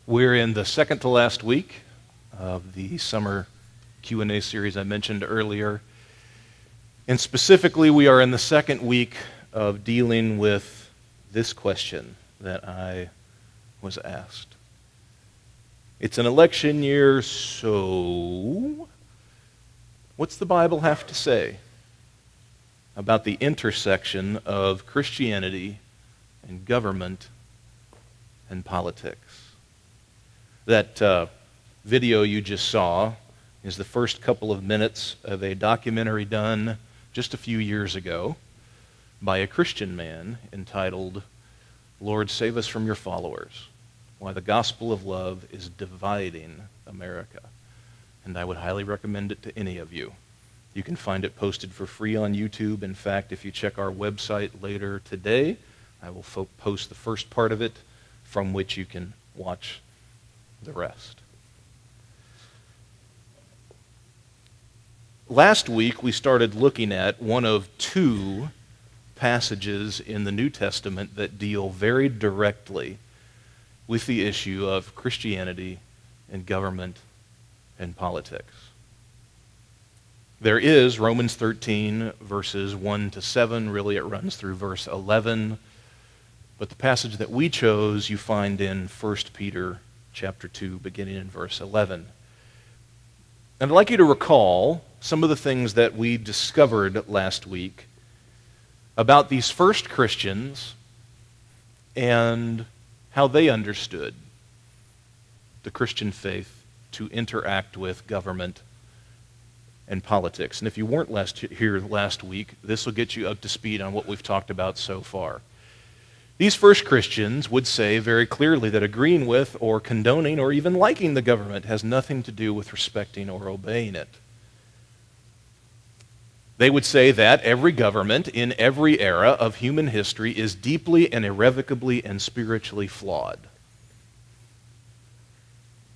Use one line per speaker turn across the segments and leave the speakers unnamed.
We're in the second to last week of the summer Q&A series I mentioned earlier. And specifically, we are in the second week of dealing with this question that I was asked. It's an election year, so what's the Bible have to say about the intersection of Christianity and government and politics? That video you just saw is the first couple of minutes of a documentary done just a few years ago by a Christian man entitled, "Lord, Save Us from Your Followers, Why the Gospel of Love is Dividing America." And I would highly recommend it to any of you. You can find it posted for free on YouTube. In fact, if you check our website later today, I will post the first part of it from which you can watch the rest. Last week, we started looking at one of two passages in the New Testament that deal very directly with the issue of Christianity and government and politics. There is Romans 13, verses 1 to 7. Really, it runs through verse 11. But the passage that we chose, you find in 1 Peter chapter 2, beginning in verse 11. And I'd like you to recall some of the things that we discovered last week about these first Christians and how they understood the Christian faith to interact with government and politics. And if you weren't here last week, this will get you up to speed on what we've talked about so far. These first Christians would say very clearly that agreeing with or condoning or even liking the government has nothing to do with respecting or obeying it. They would say that every government in every era of human history is deeply and irrevocably and spiritually flawed.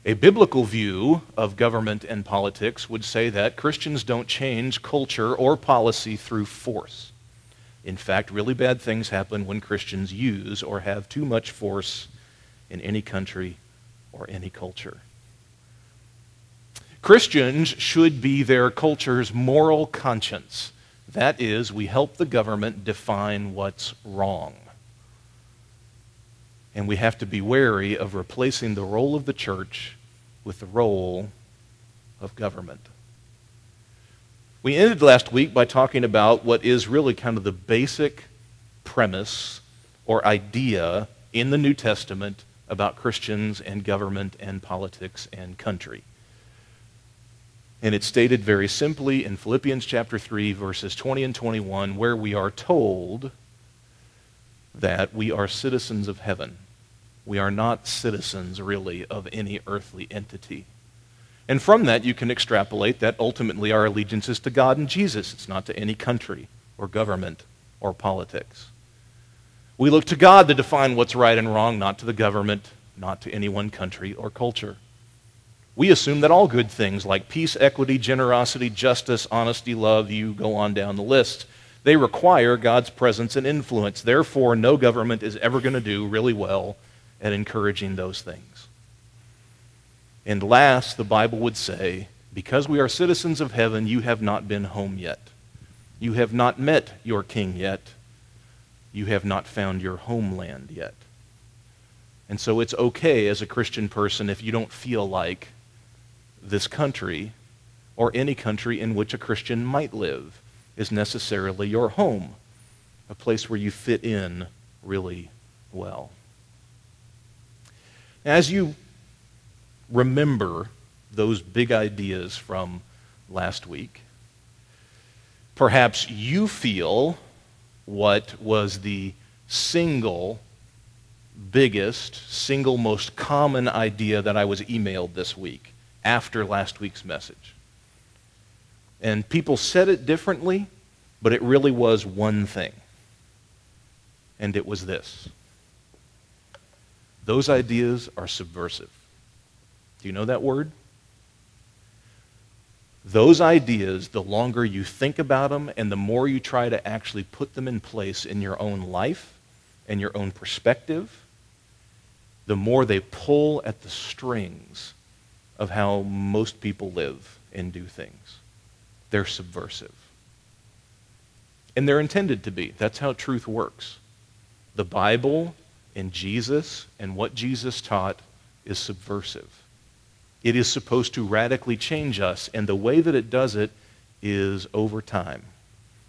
A biblical view of government and politics would say that Christians don't change culture or policy through force. In fact, really bad things happen when Christians use or have too much force in any country or any culture. Christians should be their culture's moral conscience. That is, we help the government define what's wrong. And we have to be wary of replacing the role of the church with the role of government. We ended last week by talking about what is really kind of the basic premise or idea in the New Testament about Christians and government and politics and country. And it's stated very simply in Philippians chapter 3, verses 20 and 21, where we are told that we are citizens of heaven. We are not citizens, really, of any earthly entity. And from that, you can extrapolate that ultimately our allegiance is to God and Jesus. It's not to any country or government or politics. We look to God to define what's right and wrong, not to the government, not to any one country or culture. We assume that all good things like peace, equity, generosity, justice, honesty, love, you go on down the list, they require God's presence and influence. Therefore, no government is ever going to do really well at encouraging those things. And last, the Bible would say, because we are citizens of heaven, you have not been home yet. You have not met your king yet. You have not found your homeland yet. And so it's okay as a Christian person if you don't feel like this country or any country in which a Christian might live is necessarily your home, a place where you fit in really well. As you remember those big ideas from last week, perhaps you feel what was the single biggest, single most common idea that I was emailed this week after last week's message. And people said it differently, but it really was one thing. And it was this: those ideas are subversive. Do you know that word? Those ideas, the longer you think about them and the more you try to actually put them in place in your own life and your own perspective, the more they pull at the strings of how most people live and do things. They're subversive. And they're intended to be. That's how truth works. The Bible and Jesus and what Jesus taught is subversive. It is supposed to radically change us, and the way that it does it is over time.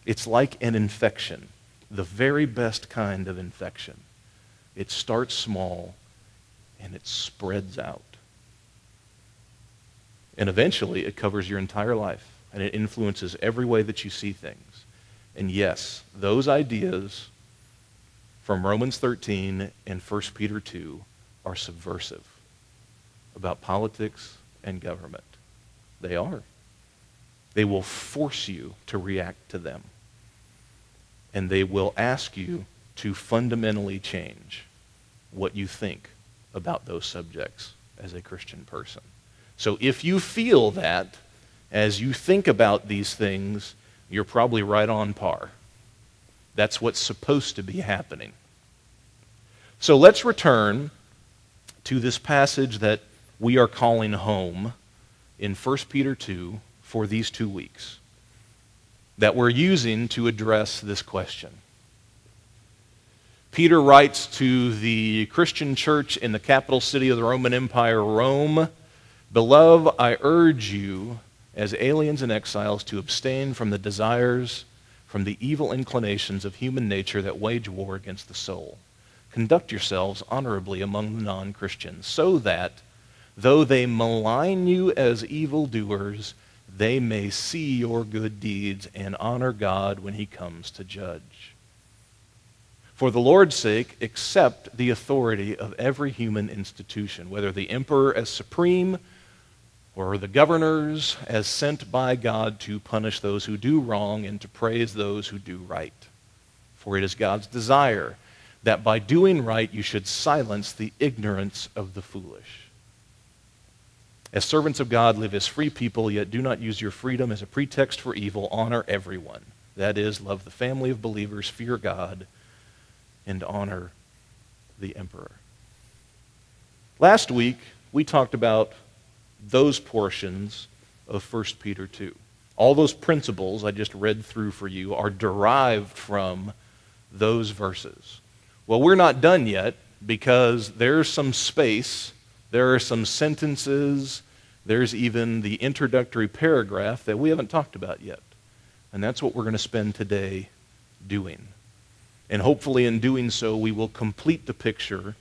It's like an infection, the very best kind of infection. It starts small, and it spreads out. And eventually, it covers your entire life, and it influences every way that you see things. And yes, those ideas from Romans 13 and 1 Peter 2 are subversive about politics and government. They are. They will force you to react to them. And they will ask you to fundamentally change what you think about those subjects as a Christian person. So if you feel that as you think about these things, you're probably right on par. That's what's supposed to be happening. So let's return to this passage that we are calling home in 1 Peter 2 for these 2 weeks that we're using to address this question. Peter writes to the Christian church in the capital city of the Roman Empire, Rome, "Beloved, I urge you as aliens and exiles to abstain from the desires, from the evil inclinations of human nature that wage war against the soul. Conduct yourselves honorably among the non-Christians, so that, though they malign you as evildoers, they may see your good deeds and honor God when he comes to judge. For the Lord's sake, accept the authority of every human institution, whether the emperor as supreme or the governors as sent by God to punish those who do wrong and to praise those who do right. For it is God's desire that by doing right you should silence the ignorance of the foolish. As servants of God, live as free people, yet do not use your freedom as a pretext for evil. Honor everyone. That is, love the family of believers, fear God, and honor the emperor." Last week, we talked about those portions of 1 Peter 2. All those principles I just read through for you are derived from those verses. Well, we're not done yet because there's some space, there are some sentences, there's even the introductory paragraph that we haven't talked about yet. And that's what we're going to spend today doing. And hopefully in doing so, we will complete the picture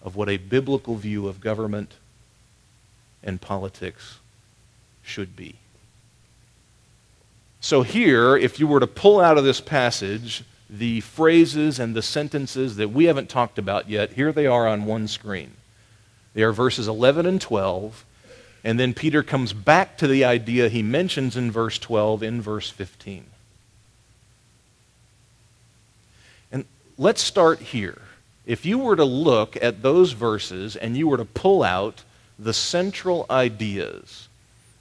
of what a biblical view of government and politics should be. So here, if you were to pull out of this passage the phrases and the sentences that we haven't talked about yet, here they are on one screen. They are verses 11 and 12, and then Peter comes back to the idea he mentions in verse 12 in verse 15. And let's start here. If you were to look at those verses and you were to pull out the central ideas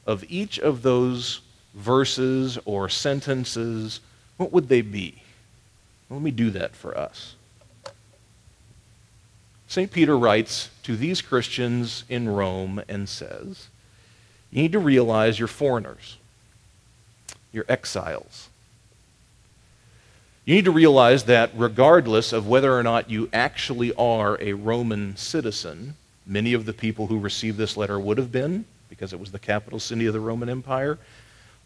of each of those verses or sentences, what would they be? Let me do that for us. St. Peter writes to these Christians in Rome and says, you need to realize you're foreigners. You're exiles. You need to realize that regardless of whether or not you actually are a Roman citizen, many of the people who received this letter would have been, because it was the capital city of the Roman Empire.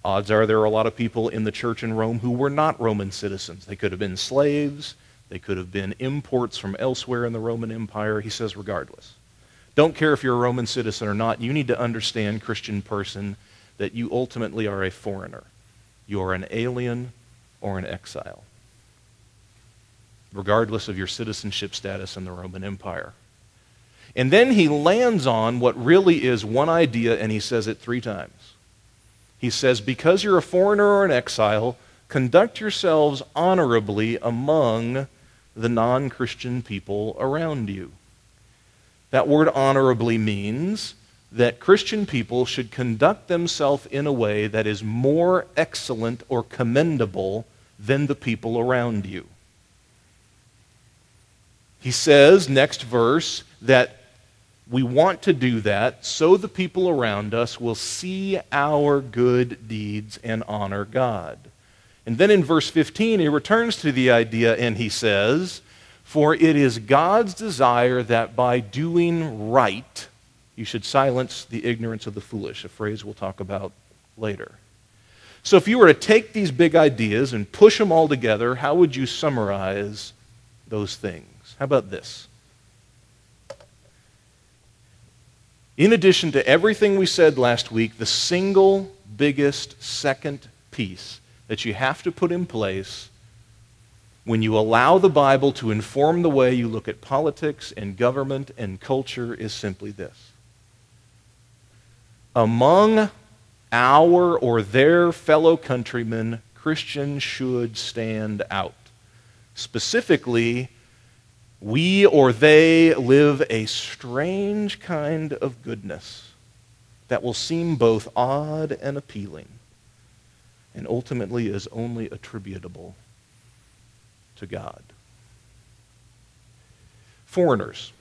Odds are there are a lot of people in the church in Rome who were not Roman citizens. They could have been slaves. They could have been imports from elsewhere in the Roman Empire. He says regardless. Don't care if you're a Roman citizen or not. You need to understand, Christian person, that you ultimately are a foreigner. You are an alien or an exile, regardless of your citizenship status in the Roman Empire. And then he lands on what really is one idea, and he says it 3 times. He says, because you're a foreigner or an exile, conduct yourselves honorably among the non-Christian people around you. That word honorably means that Christian people should conduct themselves in a way that is more excellent or commendable than the people around you. He says, next verse, that We want to do that so the people around us will see our good deeds and honor God. And then in verse 15, he returns to the idea and he says, "For it is God's desire that by doing right, you should silence the ignorance of the foolish," a phrase we'll talk about later. So if you were to take these big ideas and push them all together, how would you summarize those things? How about this? In addition to everything we said last week, the single biggest second piece that you have to put in place when you allow the Bible to inform the way you look at politics and government and culture is simply this. Among our or their fellow countrymen, Christians should stand out. Specifically, we or they live a strange kind of goodness that will seem both odd and appealing, and ultimately is only attributable to God. Foreigners.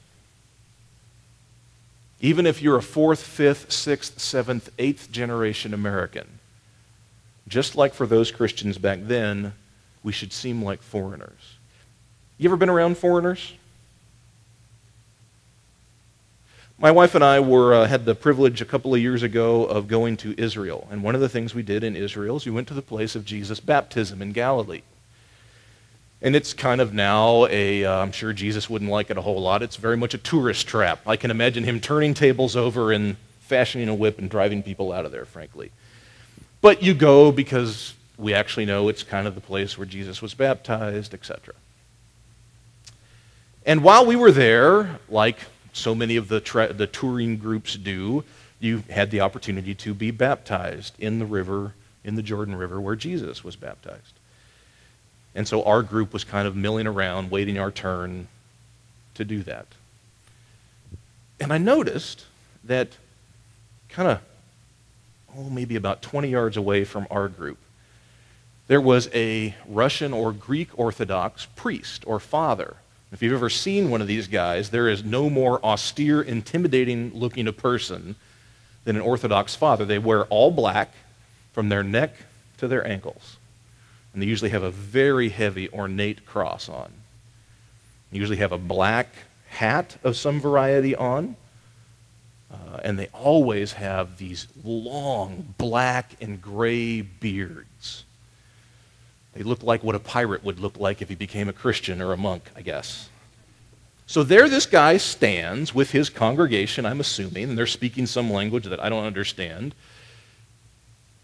Even if you're a 4th, 5th, 6th, 7th, 8th generation American, just like for those Christians back then, we should seem like foreigners. You ever been around foreigners? My wife and I had the privilege a couple of years ago of going to Israel. And one of the things we did in Israel is we went to the place of Jesus' baptism in Galilee. And it's kind of now I'm sure Jesus wouldn't like it a whole lot. It's very much a tourist trap. I can imagine him turning tables over and fashioning a whip and driving people out of there, frankly. But you go because we actually know it's kind of the place where Jesus was baptized, etc. And while we were there, like so many of the touring groups do, you had the opportunity to be baptized in the river, in the Jordan River, where Jesus was baptized. And so our group was kind of milling around, waiting our turn to do that. And I noticed that kind of, maybe about 20 yards away from our group, there was a Russian or Greek Orthodox priest or father. If you've ever seen one of these guys, there is no more austere, intimidating-looking a person than an Orthodox father. They wear all black from their neck to their ankles. And they usually have a very heavy, ornate cross on. They usually have a black hat of some variety on. And they always have these long black and gray beards. They look like what a pirate would look like if he became a Christian or a monk, I guess. So there this guy stands with his congregation, I'm assuming, and they're speaking some language that I don't understand.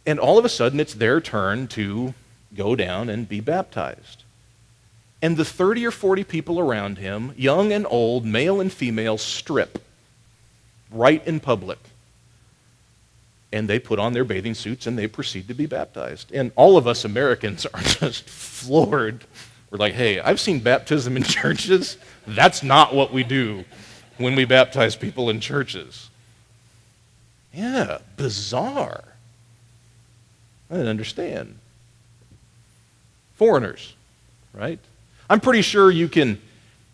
And all of a sudden, it's their turn to go down and be baptized. And the 30 or 40 people around him, young and old, male and female, strip right in public. And they put on their bathing suits and they proceed to be baptized. And all of us Americans are just floored. We're like, hey, I've seen baptism in churches. That's not what we do when we baptize people in churches. Yeah, bizarre. I didn't understand. Foreigners, right? I'm pretty sure you can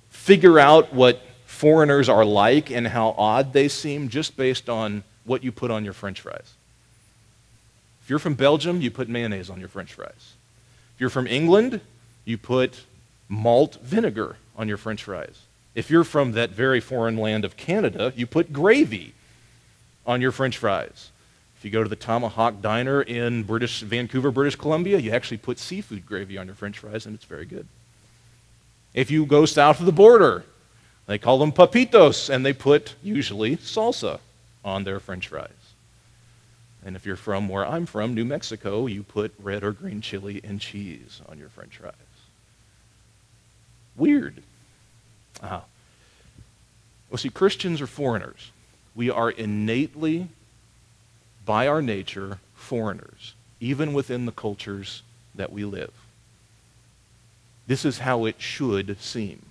figure out what foreigners are like and how odd they seem just based on what you put on your French fries. If you're from Belgium, you put mayonnaise on your French fries. If you're from England, you put malt vinegar on your French fries. If you're from that very foreign land of Canada, you put gravy on your French fries. If you go to the Tomahawk Diner in Vancouver, British Columbia, you actually put seafood gravy on your French fries, and it's very good. If you go south of the border, they call them papitos, and they put, usually, salsa on their French fries. And if you're from where I'm from, New Mexico, you put red or green chili and cheese on your French fries. Weird. Well, see, Christians are foreigners. We are innately, by our nature, foreigners, even within the cultures that we live. This is how it should seem.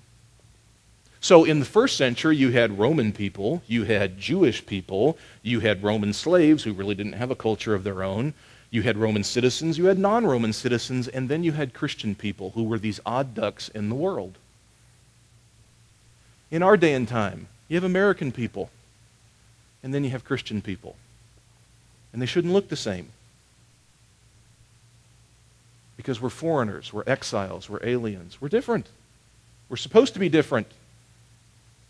So in the first century, you had Roman people, you had Jewish people, you had Roman slaves who really didn't have a culture of their own, you had Roman citizens, you had non-Roman citizens, and then you had Christian people who were these odd ducks in the world. In our day and time, you have American people. And then you have Christian people. And they shouldn't look the same. Because we're foreigners, we're exiles, we're aliens. We're different. We're supposed to be different.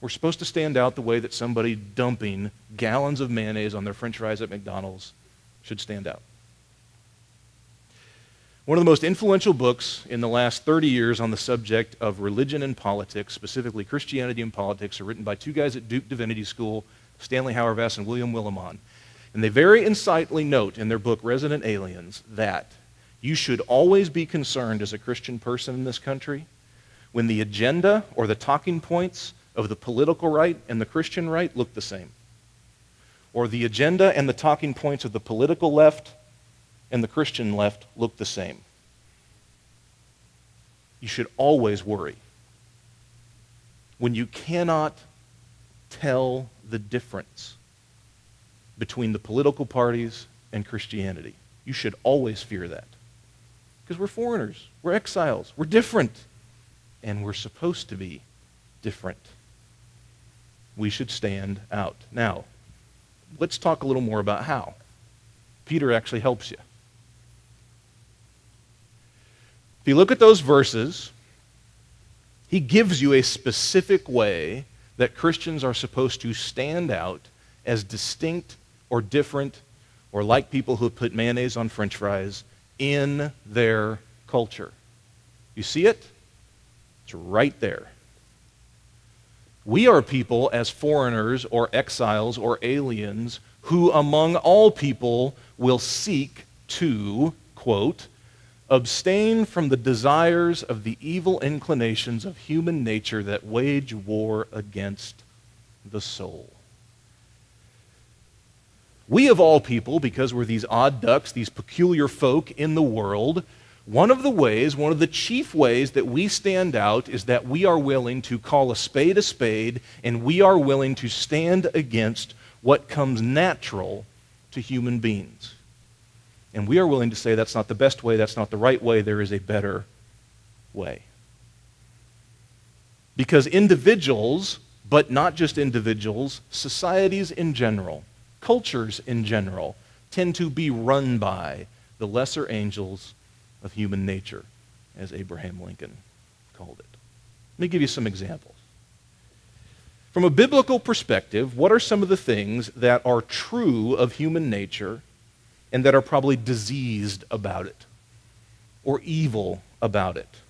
We're supposed to stand out the way that somebody dumping gallons of mayonnaise on their french fries at McDonald's should stand out. One of the most influential books in the last 30 years on the subject of religion and politics, specifically Christianity and politics, are written by two guys at Duke Divinity School, Stanley Hauerwas and William Willimon. And they very insightfully note in their book, Resident Aliens, that you should always be concerned as a Christian person in this country when the agenda or the talking points of the political right and the Christian right look the same. Or the agenda and the talking points of the political left and the Christian left look the same. You should always worry when you cannot tell the difference between the political parties and Christianity. You should always fear that. Because we're foreigners, we're exiles, we're different, and we're supposed to be different. We should stand out. Now, let's talk a little more about how. Peter actually helps you. If you look at those verses, he gives you a specific way that Christians are supposed to stand out as distinct or different or like people who put mayonnaise on french fries in their culture. You see it? It's right there. We are people as foreigners or exiles or aliens who among all people will seek to, quote, abstain from the desires of the evil inclinations of human nature that wage war against the soul. We of all people, because we're these odd ducks, these peculiar folk in the world, one of the chief ways that we stand out is that we are willing to call a spade, and we are willing to stand against what comes natural to human beings. And we are willing to say that's not the best way, that's not the right way, there is a better way. Because individuals, but not just individuals, societies in general, cultures in general, tend to be run by the lesser angels of human nature, as Abraham Lincoln called it. Let me give you some examples. From a biblical perspective, what are some of the things that are true of human nature and that are probably diseased about it, or evil about it,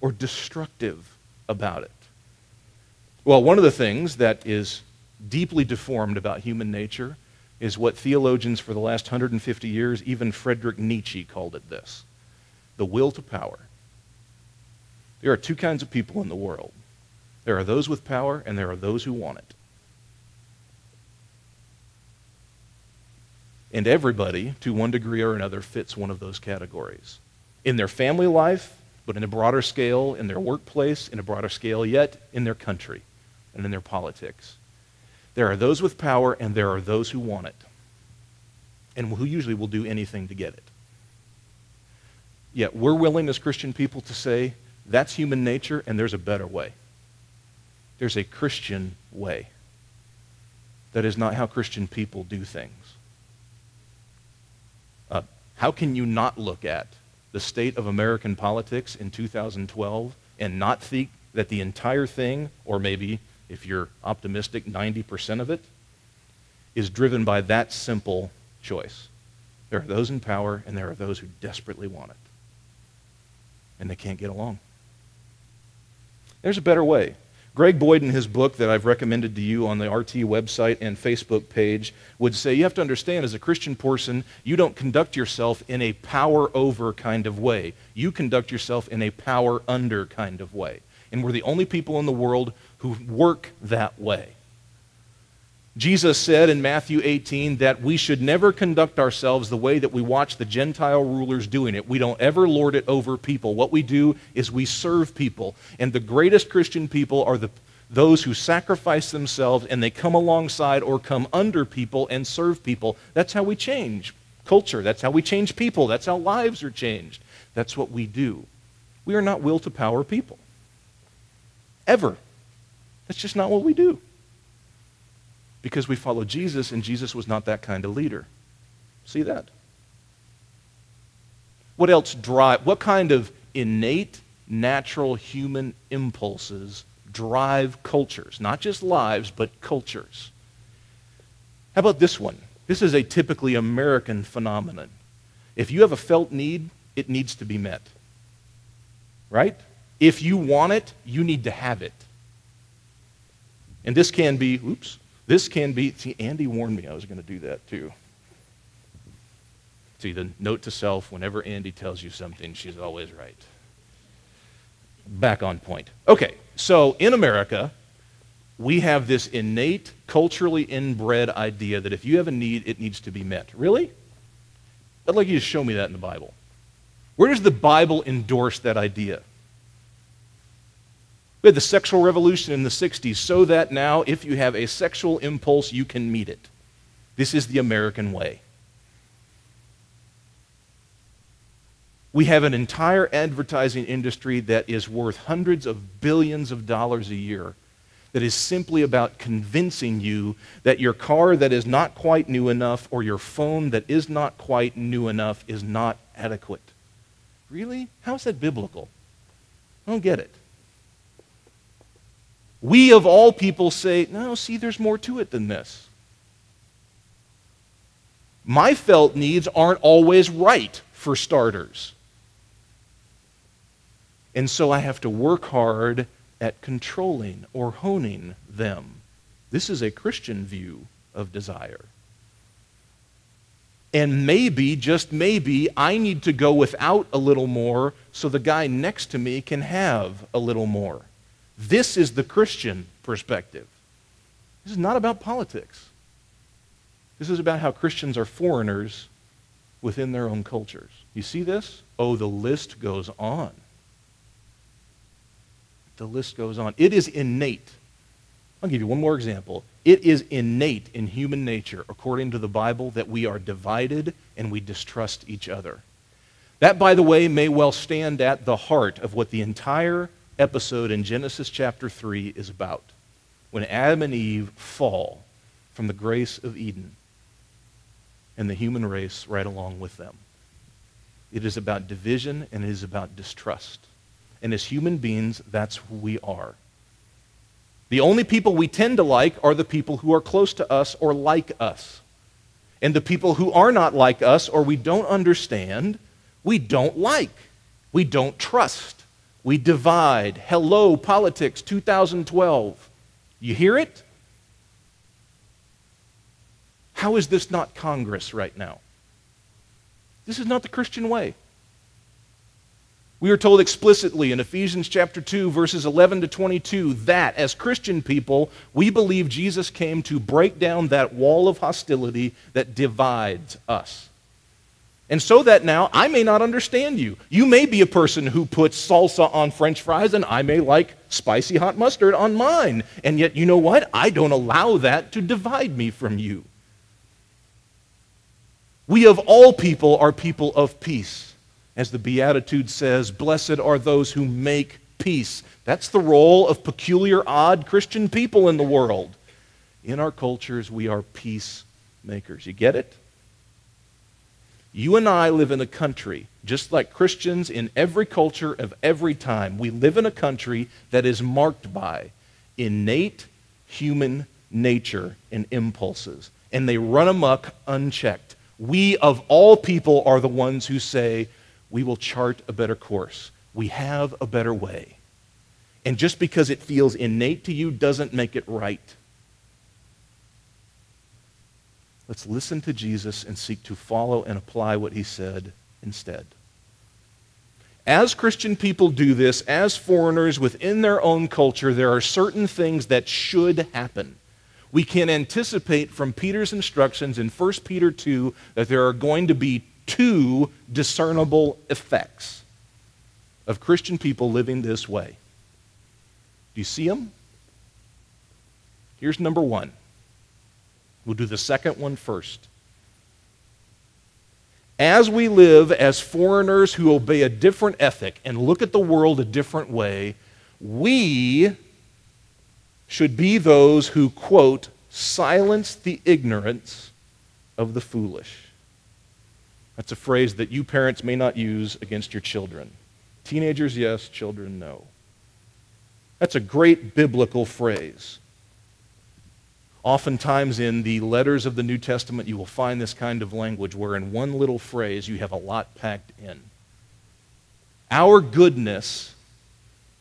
or destructive about it? Well, one of the things that is deeply deformed about human nature is what theologians for the last 150 years, even Friedrich Nietzsche called it this: the will to power. There are two kinds of people in the world. There are those with power, and there are those who want it. And everybody, to one degree or another, fits one of those categories. In their family life, but in a broader scale, in their workplace, in a broader scale yet, in their country, and in their politics. There are those with power, and there are those who want it, and who usually will do anything to get it. Yet we're willing as Christian people to say, that's human nature, and there's a better way. There's a Christian way. That is not how Christian people do things. How can you not look at the state of American politics in 2012 and not think that the entire thing, or maybe, if you're optimistic, 90% of it, is driven by that simple choice? There are those in power, and there are those who desperately want it. And they can't get along. There's a better way. Greg Boyd, in his book that I've recommended to you on the RT website and Facebook page, would say you have to understand, as a Christian person, you don't conduct yourself in a power over kind of way. You conduct yourself in a power under kind of way. And we're the only people in the world who work that way. Jesus said in Matthew 18 that we should never conduct ourselves the way that we watch the Gentile rulers doing it. We don't ever lord it over people. What we do is we serve people. And the greatest Christian people are those who sacrifice themselves, and they come alongside or come under people and serve people. That's how we change culture. That's how we change people. That's how lives are changed. That's what we do. We are not will to power people. Ever. That's just not what we do. because we follow Jesus, and Jesus was not that kind of leader. See that? What else what kind of innate, natural human impulses drive cultures? Not just lives, but cultures. How about this one? This is a typically American phenomenon. If you have a felt need, it needs to be met. Right? If you want it, you need to have it. And this can be, see, Andy warned me I was going to do that too. See, the note to self, whenever Andy tells you something, she's always right. Back on point. Okay, so in America, we have this innate, culturally inbred idea that if you have a need, it needs to be met. Really? I'd like you to show me that in the Bible. Where does the Bible endorse that idea? We had the sexual revolution in the 60s, so that now if you have a sexual impulse, you can meet it. This is the American way. We have an entire advertising industry that is worth hundreds of billions of dollars a year that is simply about convincing you that your car that is not quite new enough or your phone that is not quite new enough is not adequate. Really? How is that biblical? I don't get it. We of all people say, no, see, there's more to it than this. My felt needs aren't always right, for starters. And so I have to work hard at controlling or honing them. This is a Christian view of desire. And maybe, just maybe, I need to go without a little more so the guy next to me can have a little more. This is the Christian perspective. This is not about politics. This is about how Christians are foreigners within their own cultures. You see this? Oh, the list goes on. The list goes on. It is innate. I'll give you one more example. It is innate in human nature, according to the Bible, that we are divided and we distrust each other. That, by the way, may well stand at the heart of what the entire episode in Genesis chapter 3 is about. When Adam and Eve fall from the grace of Eden and the human race right along with them. It is about division and it is about distrust. And as human beings, that's who we are. The only people we tend to like are the people who are close to us or like us. And the people who are not like us or we don't understand, we don't like. We don't trust. We divide. Hello, politics 2012. You hear it? How is this not Congress right now? This is not the Christian way. We are told explicitly in Ephesians chapter 2, verses 11 to 22, that as Christian people, we believe Jesus came to break down that wall of hostility that divides us. And so that now, I may not understand you. You may be a person who puts salsa on French fries, and I may like spicy hot mustard on mine. And yet, you know what? I don't allow that to divide me from you. We of all people are people of peace. As the Beatitude says, blessed are those who make peace. That's the role of peculiar, odd Christian people in the world. In our cultures, we are peacemakers. You get it? You and I live in a country, just like Christians in every culture of every time, we live in a country that is marked by innate human nature and impulses, and they run amok unchecked. We, of all people, are the ones who say, we will chart a better course. We have a better way. And just because it feels innate to you doesn't make it right. Let's listen to Jesus and seek to follow and apply what he said instead. As Christian people do this, as foreigners within their own culture, there are certain things that should happen. We can anticipate from Peter's instructions in 1 Peter 2 that there are going to be two discernible effects of Christian people living this way. Do you see them? Here's number one. We'll do the second one first. As we live as foreigners who obey a different ethic and look at the world a different way, we should be those who, quote, silence the ignorance of the foolish. That's a phrase that you parents may not use against your children. Teenagers, yes. Children, no. That's a great biblical phrase. Oftentimes in the letters of the New Testament, you will find this kind of language where in one little phrase you have a lot packed in. Our goodness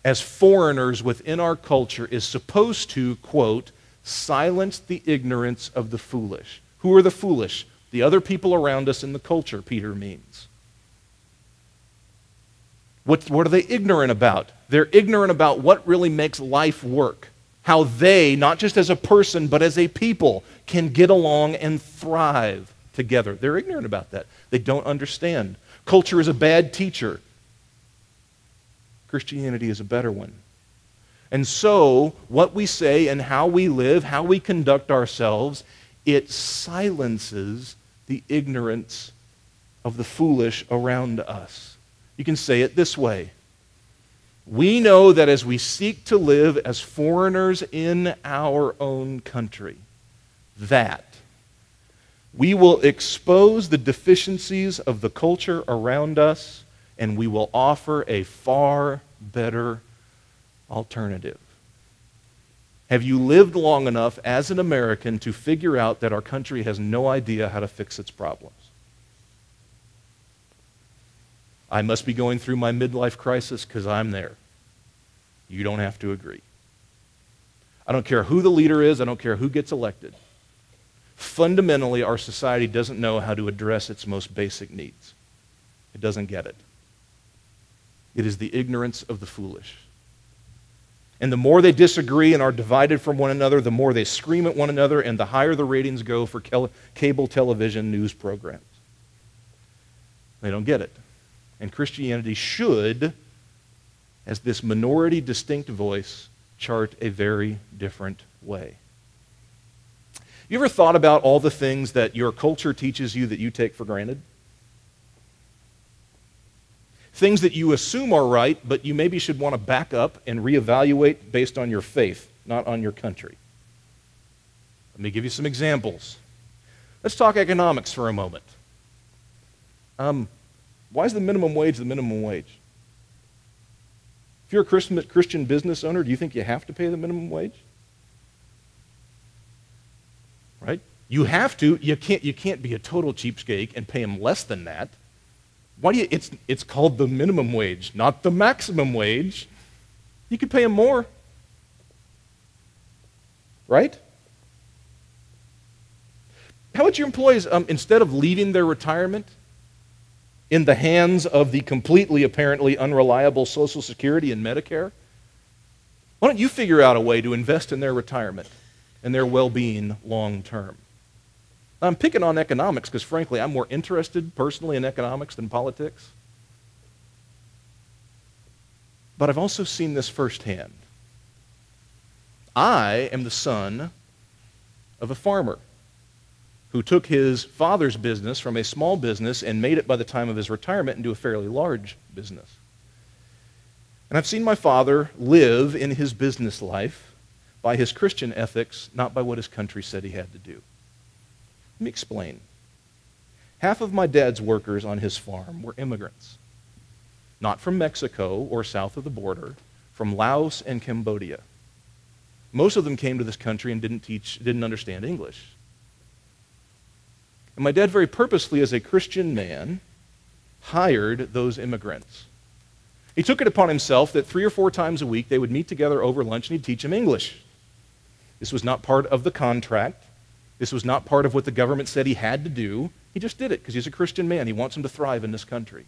as foreigners within our culture is supposed to, quote, silence the ignorance of the foolish. Who are the foolish? The other people around us in the culture, Peter means. What are they ignorant about? They're ignorant about what really makes life work. How they, not just as a person, but as a people, can get along and thrive together. They're ignorant about that. They don't understand. Culture is a bad teacher. Christianity is a better one. And so, what we say and how we live, how we conduct ourselves, it silences the ignorance of the foolish around us. You can say it this way. We know that as we seek to live as foreigners in our own country, that we will expose the deficiencies of the culture around us, and we will offer a far better alternative. Have you lived long enough as an American to figure out that our country has no idea how to fix its problems? I must be going through my midlife crisis because I'm there. You don't have to agree. I don't care who the leader is. I don't care who gets elected. Fundamentally, our society doesn't know how to address its most basic needs. It doesn't get it. It is the ignorance of the foolish. And the more they disagree and are divided from one another, the more they scream at one another, and the higher the ratings go for cable television news programs. They don't get it. And Christianity should, as this minority distinct voice, chart a very different way. You ever thought about all the things that your culture teaches you that you take for granted? Things that you assume are right, but you maybe should want to back up and reevaluate based on your faith, not on your country. Let me give you some examples. Let's talk economics for a moment. Why is the minimum wage the minimum wage? If you're a Christian business owner, do you think you have to pay the minimum wage? Right? You have to. You can't be a total cheapskate and pay them less than that. Why do you? It's called the minimum wage, not the maximum wage. You could pay them more. Right? How about your employees, instead of leaving their retirement in the hands of the completely, apparently unreliable Social Security and Medicare, why don't you figure out a way to invest in their retirement and their well-being long term? I'm picking on economics because, frankly, I'm more interested personally in economics than politics. But I've also seen this firsthand. I am the son of a farmer who took his father's business from a small business and made it by the time of his retirement into a fairly large business. And I've seen my father live in his business life by his Christian ethics, not by what his country said he had to do. Let me explain. Half of my dad's workers on his farm were immigrants, not from Mexico or south of the border, from Laos and Cambodia. Most of them came to this country and didn't understand English. And my dad very purposely, as a Christian man, hired those immigrants. He took it upon himself that 3 or 4 times a week they would meet together over lunch and he'd teach them English. This was not part of the contract. This was not part of what the government said he had to do. He just did it because he's a Christian man. He wants them to thrive in this country.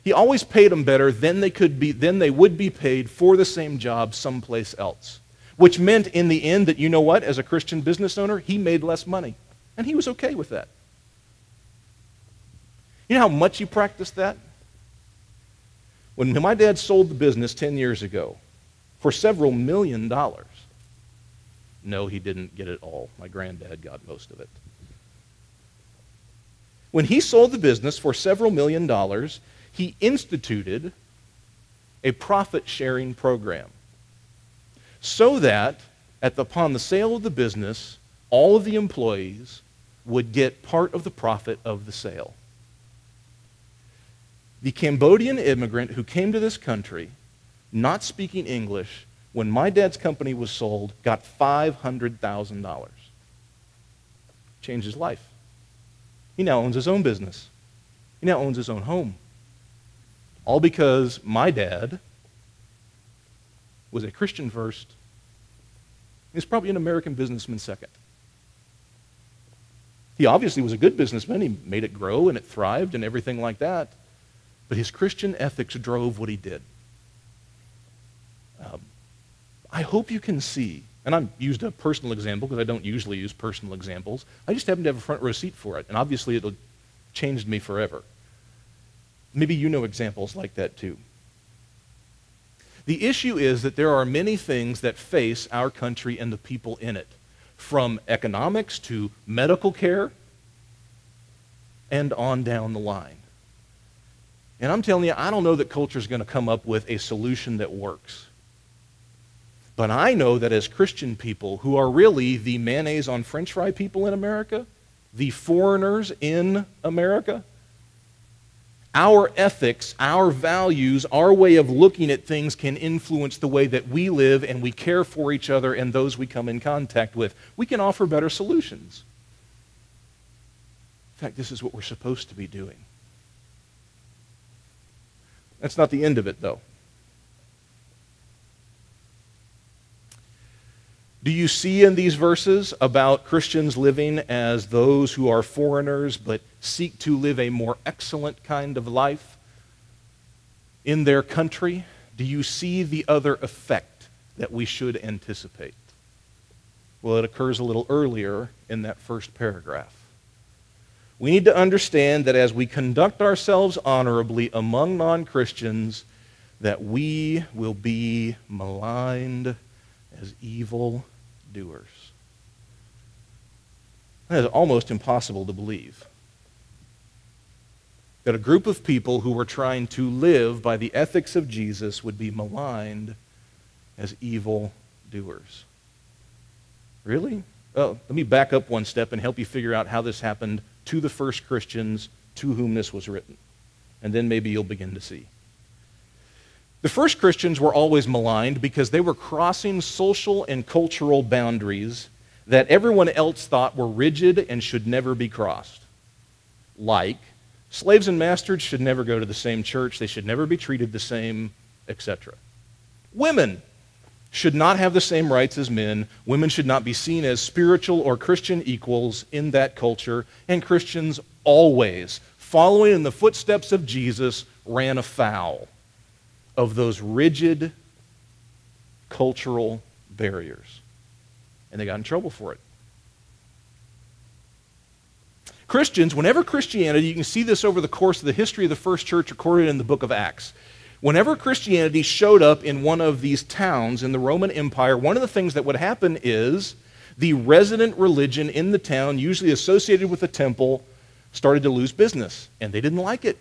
He always paid them better than they would be paid for the same job someplace else, which meant in the end that, you know what, as a Christian business owner, he made less money, and he was okay with that. You know how much he practiced that? When my dad sold the business 10 years ago for several $1 million, no, he didn't get it all. My granddad got most of it. When he sold the business for several $1 million, he instituted a profit-sharing program so that upon the sale of the business, all of the employees would get part of the profit of the sale. The Cambodian immigrant who came to this country, not speaking English, when my dad's company was sold, got $500,000. Changed his life. He now owns his own business. He now owns his own home. All because my dad was a Christian first. He's probably an American businessman second. He obviously was a good businessman. He made it grow and it thrived and everything like that. But his Christian ethics drove what he did. I hope you can see, and I used a personal example because I don't usually use personal examples. I just happen to have a front row seat for it, and obviously it'll changed me forever. Maybe you know examples like that too. The issue is that there are many things that face our country and the people in it, from economics to medical care and on down the line. And I'm telling you, I don't know that culture is going to come up with a solution that works. But I know that as Christian people, who are really the mayonnaise on French fry people in America, the foreigners in America, our ethics, our values, our way of looking at things can influence the way that we live and we care for each other and those we come in contact with. We can offer better solutions. In fact, this is what we're supposed to be doing. That's not the end of it, though. Do you see in these verses about Christians living as those who are foreigners but seek to live a more excellent kind of life in their country? Do you see the other effect that we should anticipate? Well, it occurs a little earlier in that first paragraph. We need to understand that as we conduct ourselves honorably among non-Christians, that we will be maligned as evil doers. That is almost impossible to believe. That a group of people who were trying to live by the ethics of Jesus would be maligned as evil doers. Really? Well, let me back up one step and help you figure out how this happened to the first Christians to whom this was written. And then maybe you'll begin to see. The first Christians were always maligned because they were crossing social and cultural boundaries that everyone else thought were rigid and should never be crossed. Like, slaves and masters should never go to the same church, they should never be treated the same, etc. Women should not have the same rights as men. Women should not be seen as spiritual or Christian equals in that culture. And Christians always, following in the footsteps of Jesus, ran afoul of those rigid cultural barriers. And they got in trouble for it. Christians, whenever Christianity, you can see this over the course of the history of the first church recorded in the book of Acts. Whenever Christianity showed up in one of these towns in the Roman Empire, one of the things that would happen is the resident religion in the town, usually associated with the temple, started to lose business, and they didn't like it.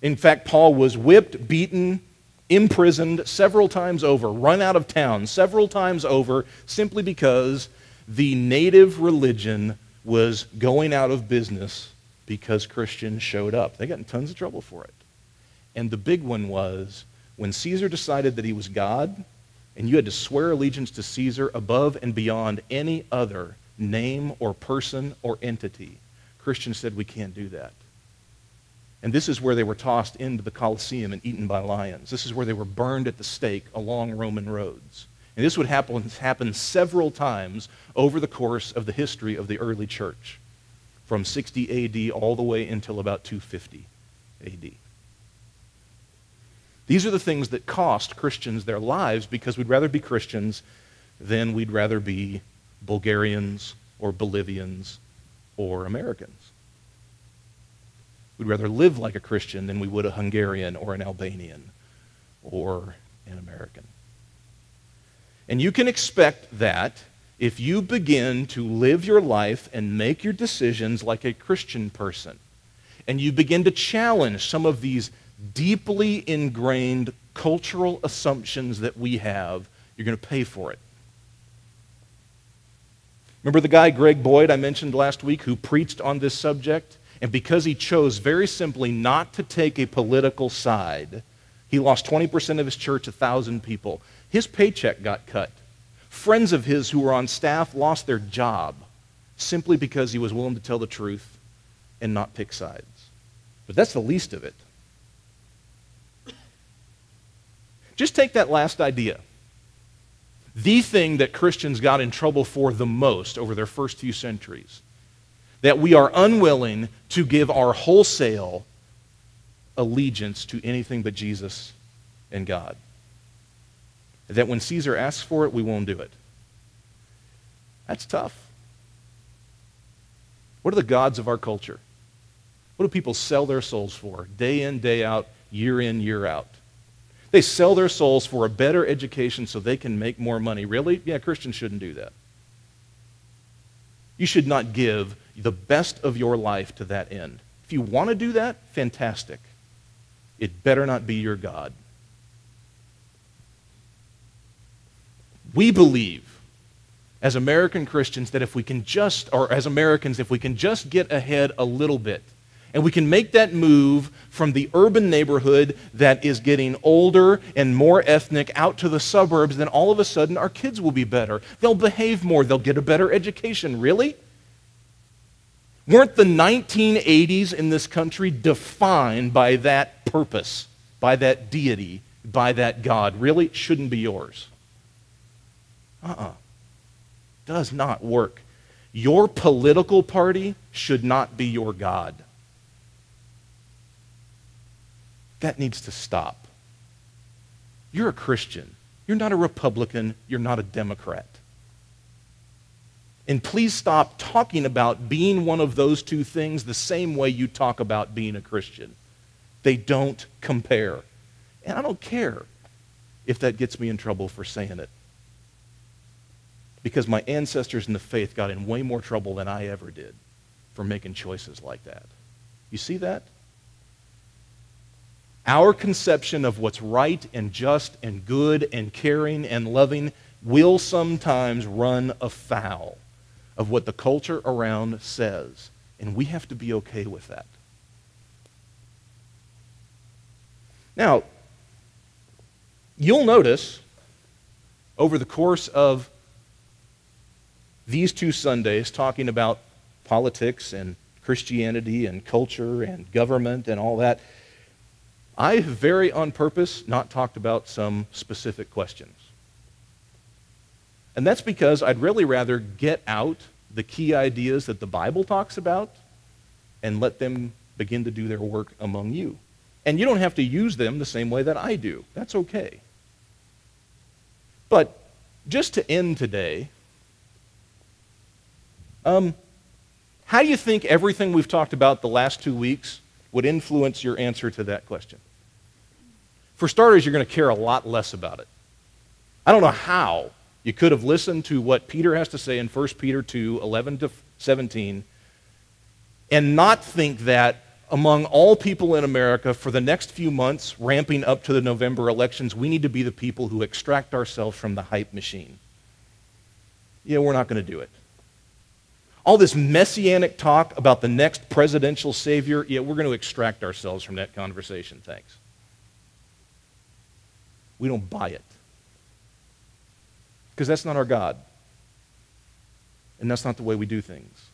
In fact, Paul was whipped, beaten, imprisoned several times over, run out of town several times over, simply because the native religion was going out of business because Christians showed up. They got in tons of trouble for it. And the big one was when Caesar decided that he was God, and you had to swear allegiance to Caesar above and beyond any other name or person or entity. Christians said, we can't do that. And this is where they were tossed into the Colosseum and eaten by lions. This is where they were burned at the stake along Roman roads. And this would happen several times over the course of the history of the early church, from 60 A.D. all the way until about 250 A.D. These are the things that cost Christians their lives because we'd rather be Christians than we'd rather be Bulgarians or Bolivians or Americans. We'd rather live like a Christian than we would a Hungarian or an Albanian or an American. And you can expect that if you begin to live your life and make your decisions like a Christian person, and you begin to challenge some of these deeply ingrained cultural assumptions that we have, you're going to pay for it. Remember the guy, Greg Boyd, I mentioned last week, who preached on this subject? And because he chose very simply not to take a political side, he lost 20% of his church, 1,000 people. His paycheck got cut. Friends of his who were on staff lost their job simply because he was willing to tell the truth and not pick sides. But that's the least of it. Just take that last idea. The thing that Christians got in trouble for the most over their first few centuries, that we are unwilling to give our wholesale allegiance to anything but Jesus and God. That when Caesar asks for it, we won't do it. That's tough. What are the gods of our culture? What do people sell their souls for, day in, day out, year in, year out? They sell their souls for a better education so they can make more money. Really? Yeah, Christians shouldn't do that. You should not give the best of your life to that end. If you want to do that, fantastic. It better not be your God. We believe, as American Christians, that if we can just, or as Americans, if we can just get ahead a little bit, and we can make that move from the urban neighborhood that is getting older and more ethnic out to the suburbs, then all of a sudden our kids will be better. They'll behave more. They'll get a better education. Really? Weren't the 1980s in this country defined by that purpose, by that deity, by that God? Really? It shouldn't be yours. Does not work. Your political party should not be your God. That needs to stop. You're a Christian. You're not a Republican. You're not a Democrat. And please stop talking about being one of those two things the same way you talk about being a Christian. They don't compare. And I don't care if that gets me in trouble for saying it. Because my ancestors in the faith got in way more trouble than I ever did for making choices like that. You see that? Our conception of what's right and just and good and caring and loving will sometimes run afoul of what the culture around says. And we have to be okay with that. Now, you'll notice over the course of these 2 Sundays talking about politics and Christianity and culture and government and all that, I have very on purpose not talked about some specific questions. And that's because I'd really rather get out the key ideas that the Bible talks about and let them begin to do their work among you. And you don't have to use them the same way that I do. That's okay. But just to end today, how do you think everything we've talked about the last 2 weeks would influence your answer to that question? For starters, you're going to care a lot less about it. I don't know how you could have listened to what Peter has to say in 1 Peter 2, 11 to 17, and not think that among all people in America for the next few months, ramping up to the November elections, we need to be the people who extract ourselves from the hype machine. Yeah, we're not going to do it. All this messianic talk about the next presidential savior, yeah, we're going to extract ourselves from that conversation, thanks. We don't buy it. Because that's not our God. And that's not the way we do things.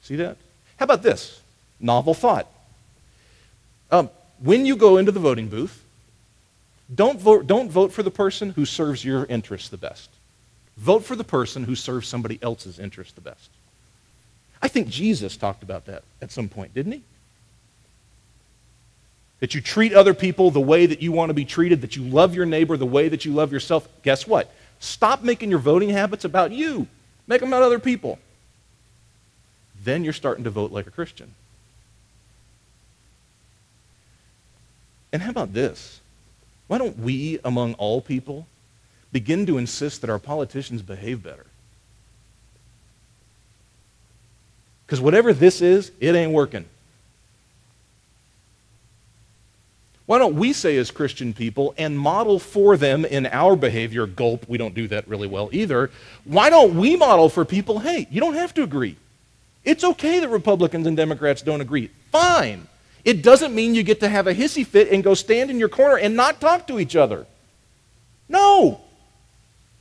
See that? How about this? Novel thought. When you go into the voting booth, don't vote for the person who serves your interests the best. Vote for the person who serves somebody else's interests the best. I think Jesus talked about that at some point, didn't he? That you treat other people the way that you want to be treated, that you love your neighbor the way that you love yourself. Guess what? Stop making your voting habits about you. Make them about other people. Then you're starting to vote like a Christian. And how about this? Why don't we, among all people, begin to insist that our politicians behave better? Because whatever this is, it ain't working. Why don't we say as Christian people and model for them in our behavior, gulp, we don't do that really well either. Why don't we model for people, hey, you don't have to agree. It's okay that Republicans and Democrats don't agree. Fine. It doesn't mean you get to have a hissy fit and go stand in your corner and not talk to each other. No.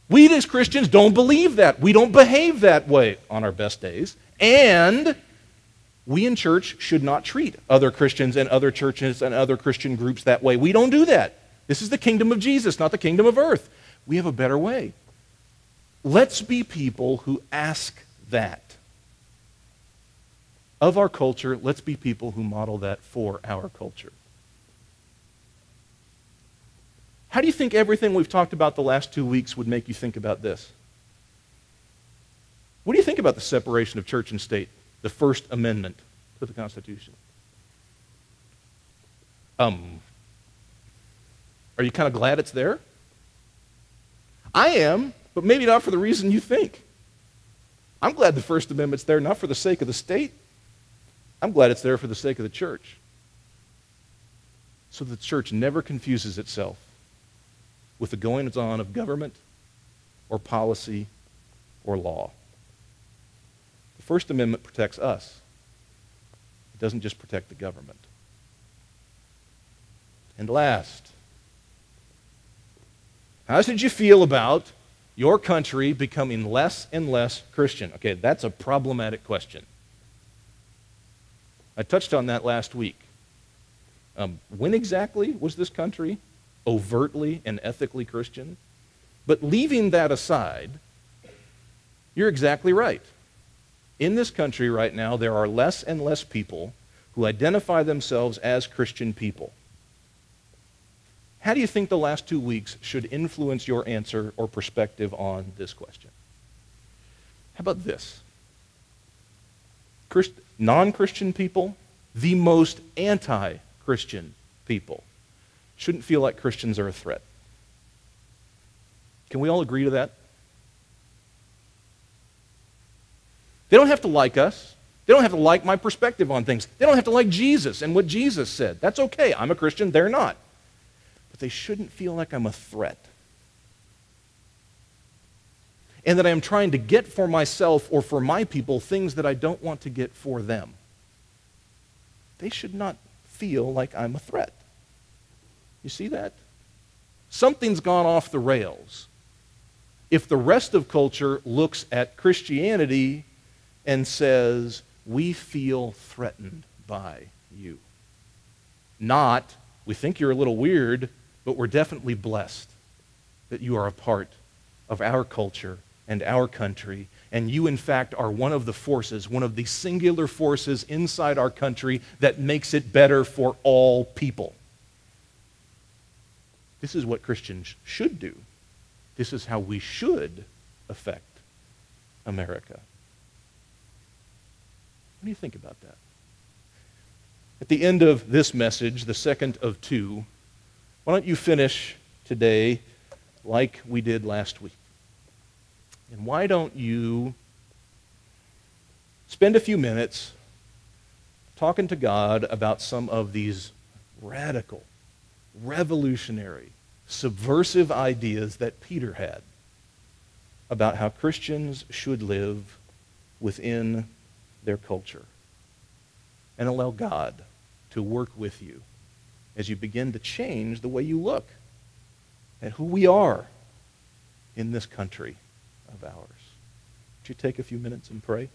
We as Christians don't believe that. We don't behave that way on our best days. And we in church should not treat other Christians and other churches and other Christian groups that way. We don't do that. This is the kingdom of Jesus, not the kingdom of earth. We have a better way. Let's be people who ask that. Of our culture, let's be people who model that for our culture. How do you think everything we've talked about the last 2 weeks would make you think about this? What do you think about the separation of church and state? The First Amendment to the Constitution. Are you kind of glad it's there? I am, but maybe not for the reason you think. I'm glad the First Amendment's there not for the sake of the state. I'm glad it's there for the sake of the church. So the church never confuses itself with the goings-on of government or policy or law. The First Amendment protects us. It doesn't just protect the government. And last, how did you feel about your country becoming less and less Christian? Okay, that's a problematic question. I touched on that last week. When exactly was this country overtly and ethically Christian? But leaving that aside, you're exactly right. In this country right now, there are less and less people who identify themselves as Christian people. How do you think the last 2 weeks should influence your answer or perspective on this question? How about this? Non-Christian people, the most anti-Christian people, shouldn't feel like Christians are a threat. Can we all agree to that? They don't have to like us. They don't have to like my perspective on things. They don't have to like Jesus and what Jesus said. That's okay. I'm a Christian. They're not. But they shouldn't feel like I'm a threat. And that I am trying to get for myself or for my people things that I don't want to get for them. They should not feel like I'm a threat. You see that? Something's gone off the rails if the rest of culture looks at Christianity and says, we feel threatened by you. Not, we think you're a little weird, but we're definitely blessed that you are a part of our culture and our country, and you in fact are one of the forces, one of the singular forces inside our country that makes it better for all people. This is what Christians should do. This is how we should affect America. What do you think about that? At the end of this message, the second of two, why don't you finish today like we did last week? And why don't you spend a few minutes talking to God about some of these radical, revolutionary, subversive ideas that Peter had about how Christians should live within their culture. And allow God to work with you as you begin to change the way you look at who we are in this country of ours. Would you take a few minutes and pray?